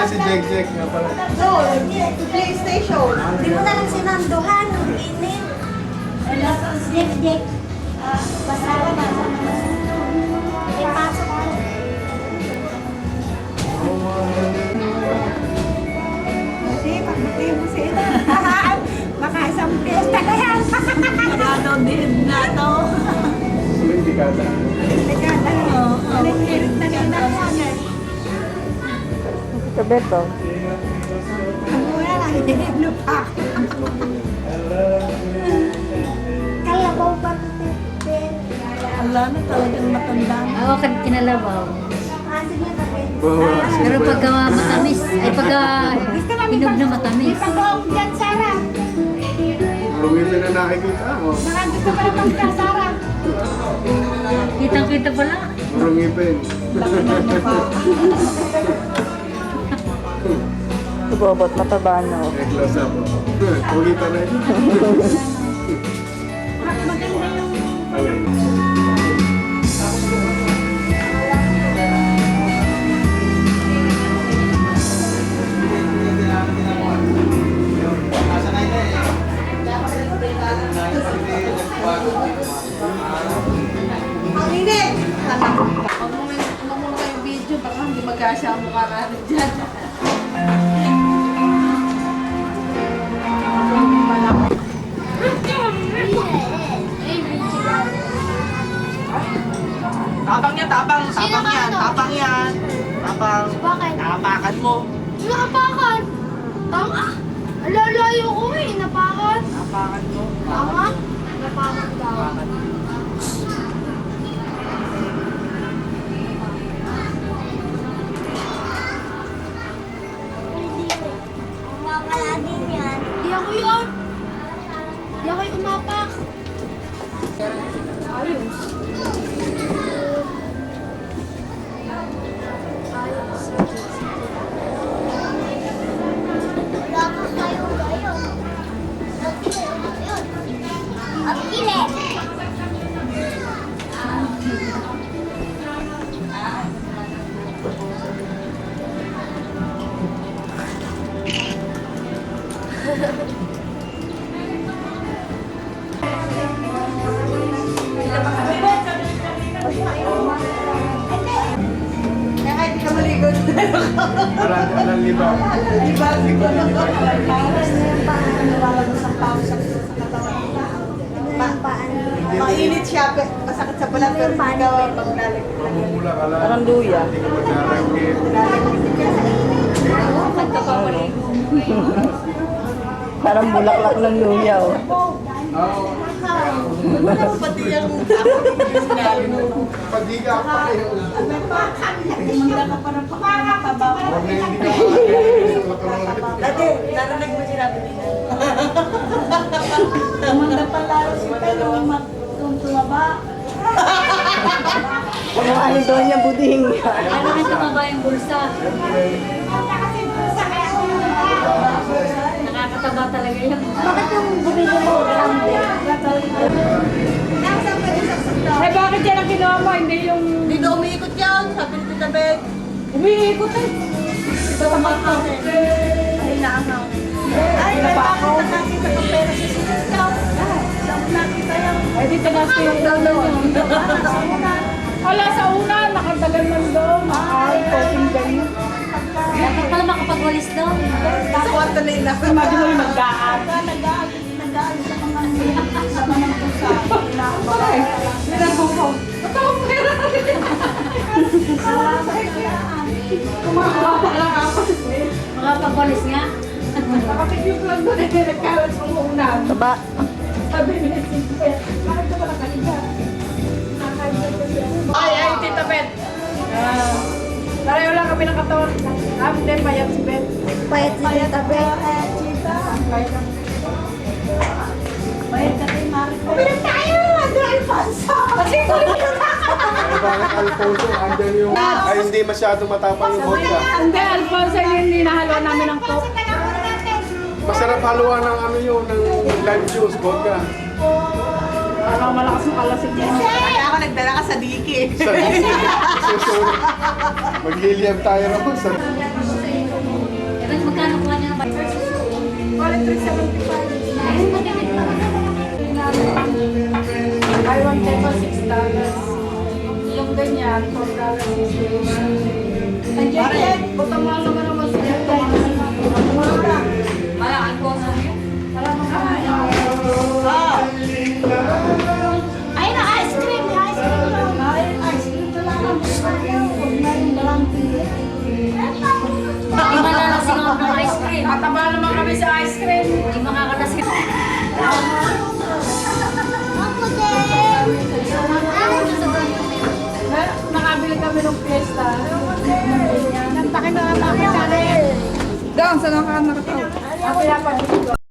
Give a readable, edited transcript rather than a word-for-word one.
na si Jek nga pala. No, PlayStation. Hindi mo na lang sinanduhan. Ang init. Dek. Basta ka na. Ipasok mo. Pagbuti mo sila. Baka isang pesta na yan. Nagato din na to. Hindi ka na. Teka, nagkirit na nila yan. Sa beto. Ang muna lang, hindi pa. Kalabaw pa. Wala na talagang matanda na. Ako kan kinalabaw. Sige, tapos. Bawa. Pero pagka matamis, ay pagka hinog na matamis. Ipag-off dyan, Sarah. Marungin na nakikita ako. Gusto pa naman ka, Sarah. Kitang-kita pala. Marungipin. Bobot, mataba no. Close up. Ulitan na yun. Maganda yung... Ang init! Huwag mo kayong video, baka hindi mag-asya ang mukha natin dyan. Tapang yan, tapang. Tapang yan, tapang yan. Tapang. Bakit? Tapakan mo. Napakan. Tama. Alalayo ko eh. Napakan. Tapakan mo. Tama. Napakan daw. Tapakan mo. Umapala din yan. Di ako yun. Di ako yung umapak. Ayos. Wala ka kayo ngayon. Ang kilit. Kaya kahit di ka maligo. Alang libaw. Mainit siya, masakit sa balat, pero hindi ka maglalagay. Mamumula ka lang. Parang luya. Hindi ka maglalagay. Parang bulaklak ng luya. Oh. Pati yung Padiga pa kayo. Manda ka parang pakapaba. Huwag na hindi ka makakaya. Dati, narinig mo sinabi nila. Manda pa lalo si Pedro tumaba. Ano ano daw niya buding. Ano na tumaba yung bulsa. Nakakataba talaga yun. Bakit yung bumili mo grande? Eh bakit yan ang ginawa mo? Hindi yung... Hindi na umiikot yan, sabi ni Tita Beth. Umiikot eh. Ito ang mga ay naangaw. Ay, napakaw. Nakakita ko pera sa sinaw. Saan nakita yan? Ay dito na siya yung ulo. Wala sa una, nakadalan man doon. Ay, coating ganyan. Dapat pala makapagwalis daw. Kwarto na yun. Imagine mo yung magdaan. Nag-aan sa mga pusa. Ginagawa ko. Matawag mo yun. Kumakawa pa lang ako. Makapagwalis nga. Nakapit yung lang doon eh. Nagkaroon sa unan. Taba. Sabi ni Cynthia, bakit ka pala kanina? Ay, Tita Beth. Pareho lang kami ng katawan. Hindi, payat si Beth. Payat si Tita Beth. Chita. Payat ka kay Mari. Bilang tayo! Ando Alfonso! Kasi Ay, bakit Alfonso? Andyan yung... Ay, hindi masyadong matapang yung vodka. Hindi, Alfonso yung ninahalo namin ng coke. Masarap haluan ng ano yun, ng lime juice, vodka. Parang malakas yung kalasig niya. Kaya ako nagdala ka sa diki. Sa susunod. Magliliyab tayo naman sa... Magkano po niya ba? Wala 375. I want them $6. Yung ganyan, $4. Nandiyan, butang mahal naman sila. Malakal po sa iyo. Ay, na ice cream. May ice cream lang. Ay, ice cream na lang. Ayaw. Huwag na yung dalang pili. Hindi malalasing ako ng ice cream. Mataba naman kami sa ice cream. Hindi makakalasing. Ako din. Nakabili kami ng fiesta. Nagpakin na lang kami sa rin. Dong, saan ka nakataw? Ang pinapagod ko.